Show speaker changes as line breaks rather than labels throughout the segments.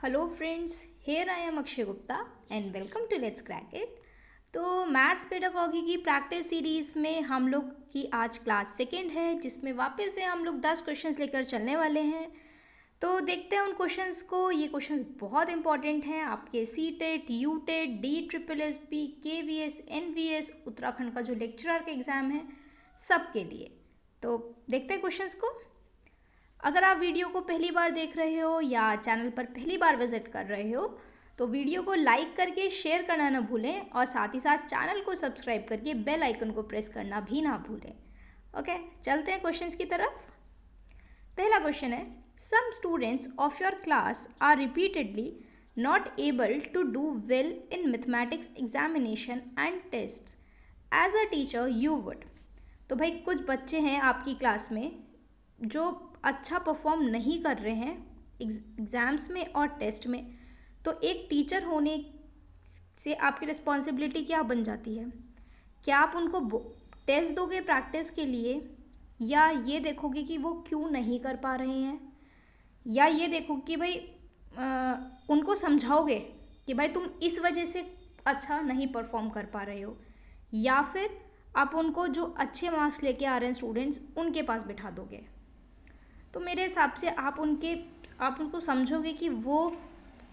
Hello friends, here I am Akshay Gupta and welcome to let's crack it. तो maths pedagogy की practice series में हम लोग की आज क्लास सेकंड है, जिसमें वापस से हम लोग 10 क्वेश्चंस लेकर चलने वाले हैं। तो देखते हैं उन क्वेश्चंस को। ये क्वेश्चंस बहुत इंपॉर्टेंट हैं आपके C TET, U TET, DSSB, KVS, NVS, Uttarakhand का जो लेक्चरर का एग्ज़ाम है, सबके लिए। तो देखते हैं क्वेश्चंस को। अगर आप वीडियो को पहली बार देख रहे हो या चैनल पर पहली बार विजिट कर रहे हो तो वीडियो को लाइक करके शेयर करना ना भूलें और साथ ही साथ चैनल को सब्सक्राइब करके बेल आइकन को प्रेस करना भी ना भूलें। ओके, चलते हैं क्वेश्चंस की तरफ। पहला क्वेश्चन है, some students of your class are repeatedly not able to do well in mathematics examination and tests as a teacher you would. तो भाई कुछ बच्चे हैं आपकी क्लास में जो अच्छा परफॉर्म नहीं कर रहे हैं एग्ज़ाम्स में और टेस्ट में, तो एक टीचर होने से आपकी रिस्पॉन्सिबिलिटी क्या बन जाती है? क्या आप उनको टेस्ट दोगे प्रैक्टिस के लिए, या ये देखोगे कि वो क्यों नहीं कर पा रहे हैं, या ये देखो कि भाई उनको समझाओगे कि भाई तुम इस वजह से अच्छा नहीं परफॉर्म कर पा रहे हो, या फिर आप उनको जो अच्छे मार्क्स लेके आ रहे हैं स्टूडेंट्स उनके पास बिठा दोगे? तो मेरे हिसाब से आप उनको समझोगे कि वो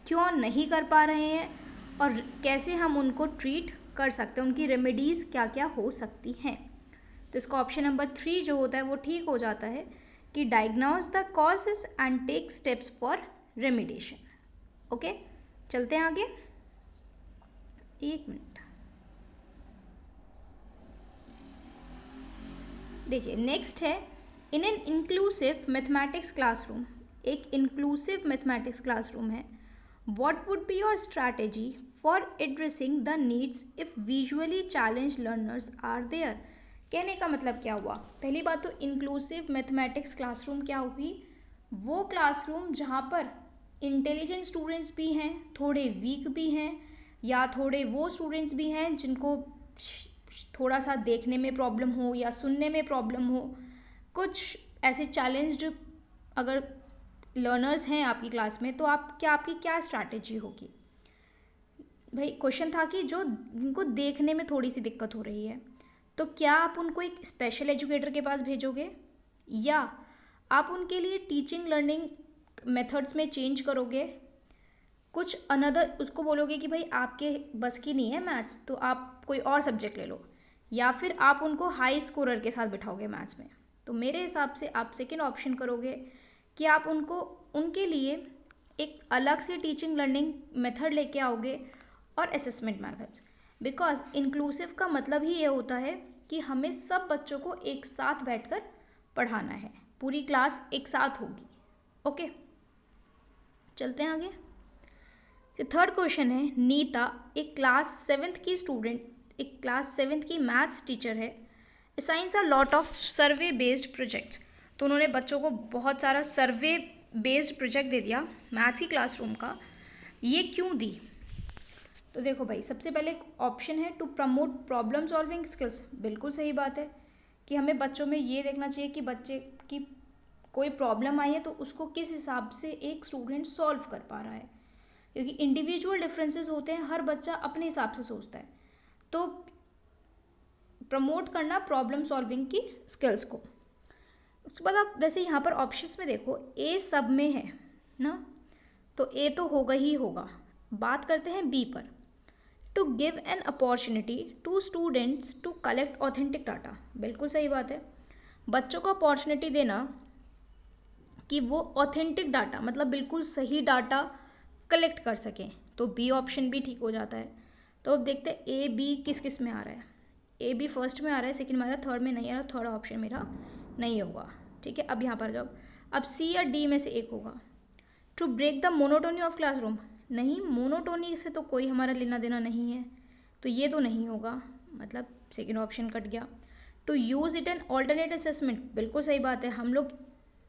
क्यों नहीं कर पा रहे हैं और कैसे हम उनको ट्रीट कर सकते हैं, उनकी रेमेडीज़ क्या क्या हो सकती हैं। तो इसका ऑप्शन नंबर 3 जो होता है वो ठीक हो जाता है कि diagnose the causes and take steps for remediation. Okay, चलते हैं आगे। एक मिनट, देखिए नेक्स्ट है, in an inclusive mathematics classroom, एक इंक्लूसिव मैथमेटिक्स क्लासरूम है, what would be your strategy for addressing the needs if visually challenge learners are there. कहने का मतलब क्या हुआ? पहली बात तो इंक्लूसिव मैथमेटिक्स क्लासरूम क्या हुई? वो क्लासरूम जहाँ पर इंटेलिजेंट स्टूडेंट्स भी हैं, थोड़े वीक भी हैं, या थोड़े वो स्टूडेंट्स भी हैं जिनको थोड़ा सा देखने में प्रॉब्लम हो या सुनने में प्रॉब्लम हो, कुछ ऐसे चैलेंज्ड अगर लर्नर्स हैं आपकी क्लास में, तो आपकी क्या स्ट्रैटेजी होगी? भाई क्वेश्चन था कि जो जिनको देखने में थोड़ी सी दिक्कत हो रही है, तो क्या आप उनको एक स्पेशल एजुकेटर के पास भेजोगे, या आप उनके लिए टीचिंग लर्निंग मेथड्स में चेंज करोगे, कुछ अनदर उसको बोलोगे कि भाई आपके बस की नहीं है मैथ्स तो आप कोई और सब्जेक्ट ले लो, या फिर आप उनको हाई स्कोरर के साथ बिठाओगे मैथ्स में? तो मेरे हिसाब से आप सेकेंड ऑप्शन करोगे कि आप उनके लिए एक अलग से टीचिंग लर्निंग मेथड लेके आओगे और असेसमेंट मेथड्स। बिकॉज इंक्लूसिव का मतलब ही ये होता है कि हमें सब बच्चों को एक साथ बैठकर पढ़ाना है, पूरी क्लास एक साथ होगी। ओके, चलते हैं आगे। थर्ड क्वेश्चन है, नीता एक क्लास 7th की मैथ्स टीचर है, assigns a lot of survey based projects. तो उन्होंने बच्चों को बहुत सारा सर्वे बेस्ड प्रोजेक्ट दे दिया मैथ्स की क्लासरूम का। ये क्यों दी? तो देखो भाई, सबसे पहले एक ऑप्शन है to promote problem solving skills. बिल्कुल सही बात है कि हमें बच्चों में ये देखना चाहिए कि बच्चे की कोई प्रॉब्लम आई है तो उसको किस हिसाब से एक स्टूडेंट सॉल्व कर पा रहा है, क्योंकि इंडिविजुअल डिफरेंसेस होते हैं, हर बच्चा अपने हिसाब से सोचता है। तो प्रमोट करना प्रॉब्लम सॉल्विंग की स्किल्स को। उसके बाद आप वैसे यहाँ पर ऑप्शंस में देखो, ए सब में है ना, तो ए तो होगा ही होगा। बात करते हैं बी पर, to give an opportunity to students to collect authentic data. बिल्कुल सही बात है, बच्चों को अपॉर्चुनिटी देना कि वो ऑथेंटिक डाटा मतलब बिल्कुल सही डाटा कलेक्ट कर सकें, तो बी ऑप्शन भी ठीक हो जाता है। तो अब देखते हैं ए बी किस किस में आ रहा है। ए बी फर्स्ट में आ रहा है, सेकंड में आ रहा है, थर्ड में नहीं आ रहा, थर्ड ऑप्शन मेरा नहीं होगा। ठीक है, अब यहाँ पर जाओ, अब सी या डी में से एक होगा। To break the monotony of classroom, नहीं, मोनोटोनी से तो कोई हमारा लेना देना नहीं है, तो ये तो नहीं होगा, मतलब सेकेंड ऑप्शन कट गया। To use it an alternate assessment, बिल्कुल सही बात है। हम लोग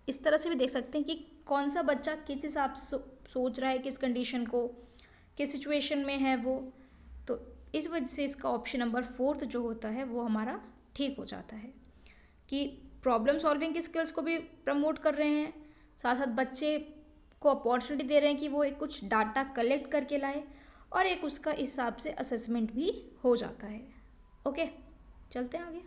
इस तरह से भी देख सकते हैं कि कौन सा बच्चा किस हिसाब से सोच रहा है, किस कंडीशन को, किस सिचुएशन में है वो, तो इस वजह से इसका ऑप्शन नंबर 4 जो होता है वो हमारा ठीक हो जाता है कि प्रॉब्लम सॉल्विंग की स्किल्स को भी प्रमोट कर रहे हैं, साथ साथ बच्चे को अपॉर्चुनिटी दे रहे हैं कि वो एक कुछ डाटा कलेक्ट करके लाए और एक उसका हिसाब से असेसमेंट भी हो जाता है। ओके, चलते हैं आगे।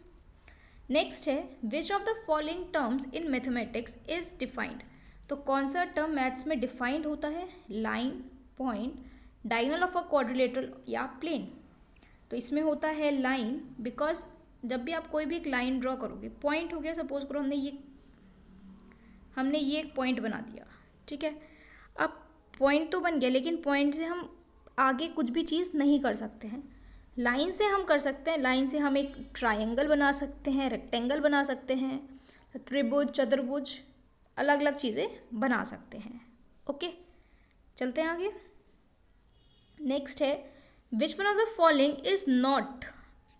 नेक्स्ट है which of the following terms in mathematics is defined. तो कौन सा टर्म मैथ्स में डिफाइंड होता है? Line, point, diagonal of a quadrilateral या प्लेन। तो इसमें होता है लाइन, बिकॉज जब भी आप कोई भी एक लाइन ड्रॉ करोगे, पॉइंट हो गया, सपोज करो हमने ये एक पॉइंट बना दिया, ठीक है। अब पॉइंट तो बन गया, लेकिन पॉइंट से हम आगे कुछ भी चीज़ नहीं कर सकते हैं। लाइन से हम कर सकते हैं, लाइन से हम एक ट्रायंगल बना सकते हैं, रेक्टेंगल बना सकते हैं, त्रिभुज, चतुर्भुज, अलग अलग चीज़ें बना सकते हैं। ओके, चलते हैं आगे। नेक्स्ट है which one of the following is not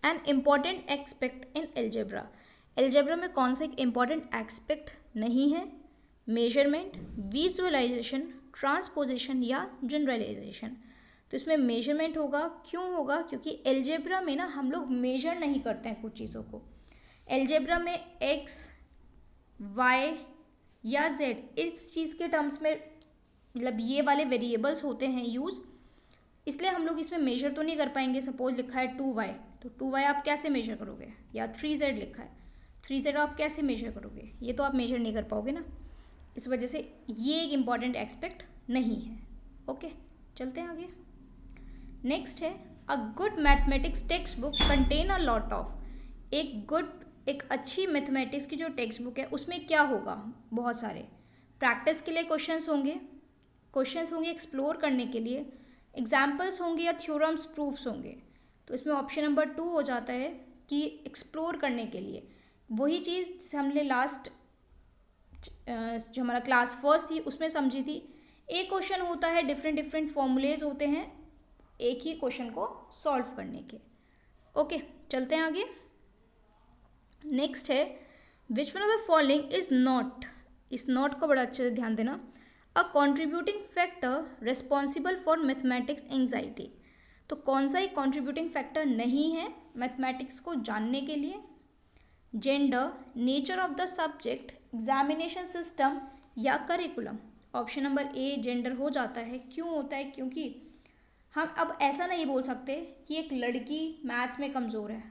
an important aspect in algebra. Algebra में कौन सा एक इम्पॉर्टेंट एस्पेक्ट नहीं है? मेजरमेंट, विजुअलाइजेशन, ट्रांसपोजिशन या जनरलाइजेशन। तो इसमें मेजरमेंट होगा। क्यों होगा? क्योंकि एल्जेब्रा में ना हम लोग मेजर नहीं करते हैं कुछ चीज़ों को। एल्जेब्रा में एक्स, वाई या जेड इस चीज़ के टर्म्स में, मतलब ये वाले वेरिएबल्स होते हैं यूज़, इसलिए हम लोग इसमें मेजर तो नहीं कर पाएंगे। सपोज लिखा है 2y, तो 2y आप कैसे मेजर करोगे? या 3z लिखा है, 3z आप कैसे मेजर करोगे? ये तो आप मेजर नहीं कर पाओगे ना। इस वजह से ये एक इम्पॉर्टेंट एस्पेक्ट नहीं है। ओके, चलते हैं आगे। नेक्स्ट है a good mathematics text book contain a lot of. एक अच्छी मैथमेटिक्स की जो टेक्स्ट बुक है उसमें क्या होगा? बहुत सारे प्रैक्टिस के लिए क्वेश्चंस होंगे एक्सप्लोर करने के लिए, एग्जाम्पल्स होंगे या थ्योरम्स, प्रूफ्स होंगे। तो इसमें ऑप्शन नंबर 2 हो जाता है कि एक्सप्लोर करने के लिए। वही चीज़ हमने लास्ट जो हमारा क्लास फर्स्ट थी उसमें समझी थी। एक क्वेश्चन होता है, डिफरेंट फॉर्मूलेज होते हैं एक ही क्वेश्चन को सॉल्व करने के। ओके, चलते हैं आगे। नेक्स्ट है which one of the following is not, is not को बड़ा अच्छे से ध्यान देना, a contributing factor responsible for mathematics anxiety. तो कौन सा एक कॉन्ट्रीब्यूटिंग फैक्टर नहीं है मैथमेटिक्स को जानने के लिए? Gender, nature of the subject, examination system या curriculum. Option number A gender हो जाता है। क्यों होता है? क्योंकि हम अब ऐसा नहीं बोल सकते कि एक लड़की मैथ्स में कमज़ोर है,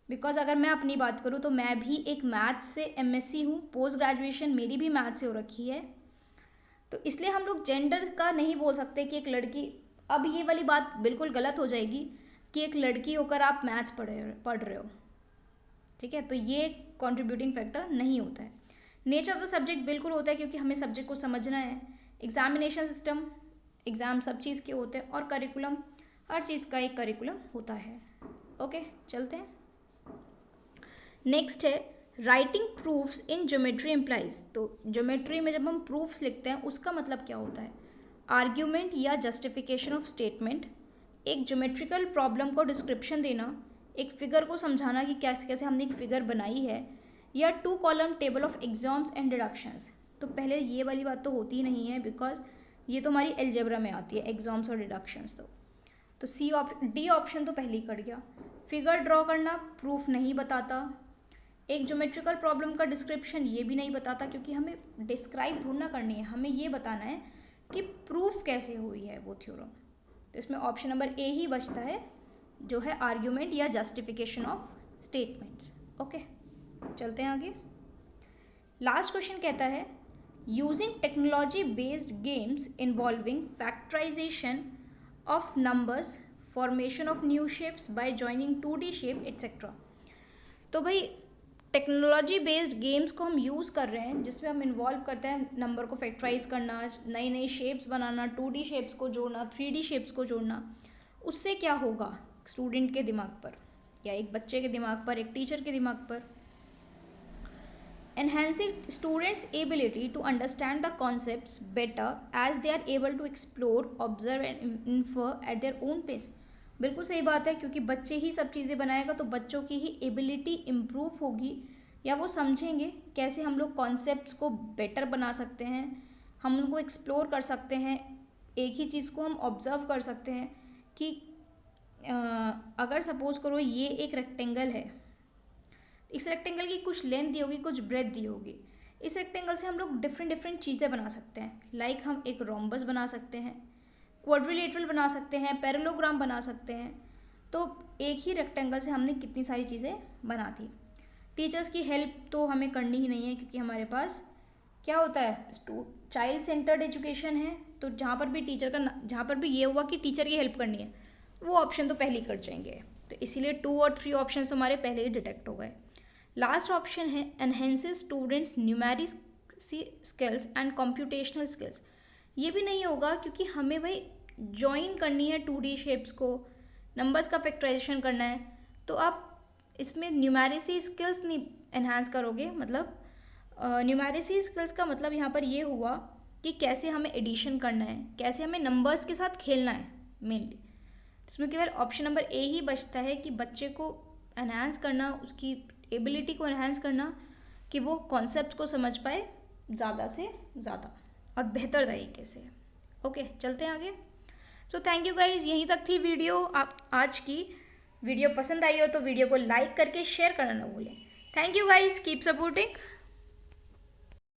बिकॉज अगर मैं अपनी बात करूँ तो मैं भी एक मैथ्स से एमएससी हूँ, पोस्ट ग्रेजुएशन मेरी भी मैथ्स से हो रखी है। तो इसलिए हम लोग जेंडर का नहीं बोल सकते कि एक लड़की, अब ये वाली बात बिल्कुल गलत हो जाएगी कि एक लड़की होकर आप मैथ्स पढ़ रहे हो, ठीक है। तो ये कंट्रीब्यूटिंग फैक्टर नहीं होता है। नेचर ऑफ द सब्जेक्ट बिल्कुल होता है, क्योंकि हमें सब्जेक्ट को समझना है। एग्जामिनेशन सिस्टम, एग्ज़ाम सब चीज़ के होते हैं, और करिकुलम, हर चीज़ का एक करिकुलम होता है। ओके, चलते हैं। नेक्स्ट है writing proofs in geometry implies. तो ज्योमेट्री में जब हम प्रूफ्स लिखते हैं उसका मतलब क्या होता है? आर्ग्यूमेंट या जस्टिफिकेशन ऑफ स्टेटमेंट, एक ज्योमेट्रिकल प्रॉब्लम को डिस्क्रिप्शन देना, एक फिगर को समझाना कि कैसे कैसे हमने एक फिगर बनाई है, या 2 column table of exams and deductions. तो पहले ये वाली बात तो होती ही नहीं है, बिकॉज ये तो हमारी एल्जेब्रा में आती है, एग्जाम्स और डिडक्शंस। तो डी ऑप्शन तो पहले ही कट गया। फिगर ड्रॉ करना प्रूफ नहीं बताता। एक ज्योमेट्रिकल प्रॉब्लम का डिस्क्रिप्शन ये भी नहीं बताता, क्योंकि हमें डिस्क्राइब ढूंढना करनी है, हमें ये बताना है कि प्रूफ कैसे हुई है वो थ्योरम। तो इसमें ऑप्शन नंबर ए ही बचता है, जो है आर्ग्यूमेंट या जस्टिफिकेशन ऑफ स्टेटमेंट्स। ओके, चलते हैं आगे। लास्ट क्वेश्चन कहता है using technology based games involving factorisation of numbers, formation of new shapes by joining 2D shape etcetera. तो भाई टेक्नोलॉजी बेस्ड गेम्स को हम यूज़ कर रहे हैं, जिसमें हम इन्वॉल्व करते हैं नंबर को फैक्टराइज करना, नई नई शेप्स बनाना, 2D शेप्स को जोड़ना, 3D शेप्स को जोड़ना। उससे क्या होगा स्टूडेंट के दिमाग पर, या एक बच्चे के दिमाग पर, एक टीचर के दिमाग पर? enhancing students' ability to understand the concepts better as they are able to explore, observe and infer at their own pace। बिल्कुल सही बात है, क्योंकि बच्चे ही सब चीज़ें बनाएगा तो बच्चों की ही एबिलिटी इम्प्रूव होगी, या वो समझेंगे कैसे हम लोग कॉन्सेप्ट्स को बेटर बना सकते हैं, हम उनको एक्सप्लोर कर सकते हैं, एक ही चीज़ को हम ऑब्जर्व कर सकते हैं कि अगर सपोज करो ये एक रेक्टेंगल है, इस रेक्टेंगल की कुछ लेंथ दी होगी, कुछ ब्रेथ दी होगी, इस रेक्टेंगल से हम लोग डिफरेंट डिफरेंट चीज़ें बना सकते हैं। लाइक हम एक रोम्बस बना सकते हैं, क्वाड्रिलेटरल बना सकते हैं, पैरेललोग्राम बना सकते हैं। तो एक ही रेक्टेंगल से हमने कितनी सारी चीज़ें बना दी। टीचर्स की हेल्प तो हमें करनी ही नहीं है, क्योंकि हमारे पास क्या होता है, चाइल्ड सेंटर्ड एजुकेशन है। तो जहाँ पर भी जहाँ पर भी ये हुआ कि टीचर की हेल्प करनी है, वो ऑप्शन तो पहले ही कर जाएंगे। तो इसीलिए 2 और 3 ऑप्शन तो हमारे पहले ही डिटेक्ट हो गए। लास्ट ऑप्शन है enhances students numeracy skills and computational skills. ये भी नहीं होगा, क्योंकि हमें भाई ज्वाइन करनी है 2D शेप्स को, नंबर्स का फैक्टराइजेशन करना है। तो आप इसमें न्यूमेरिसी स्किल्स नहीं एनहांस करोगे। मतलब न्यूमेरिसी स्किल्स का मतलब यहाँ पर ये हुआ कि कैसे हमें एडिशन करना है, कैसे हमें नंबर्स के साथ खेलना है मेनली। इसमें केवल ऑप्शन नंबर ए ही बचता है कि बच्चे को एनहांस करना, उसकी एबिलिटी को एनहांस करना, कि वो कॉन्सेप्ट को समझ पाए ज़्यादा से ज़्यादा और बेहतर तरीके से। ओके, चलते हैं आगे। सो थैंक यू गाइज, यहीं तक थी वीडियो। आप आज की वीडियो पसंद आई हो तो वीडियो को लाइक करके शेयर करना ना भूलें। Thank you guys, keep supporting.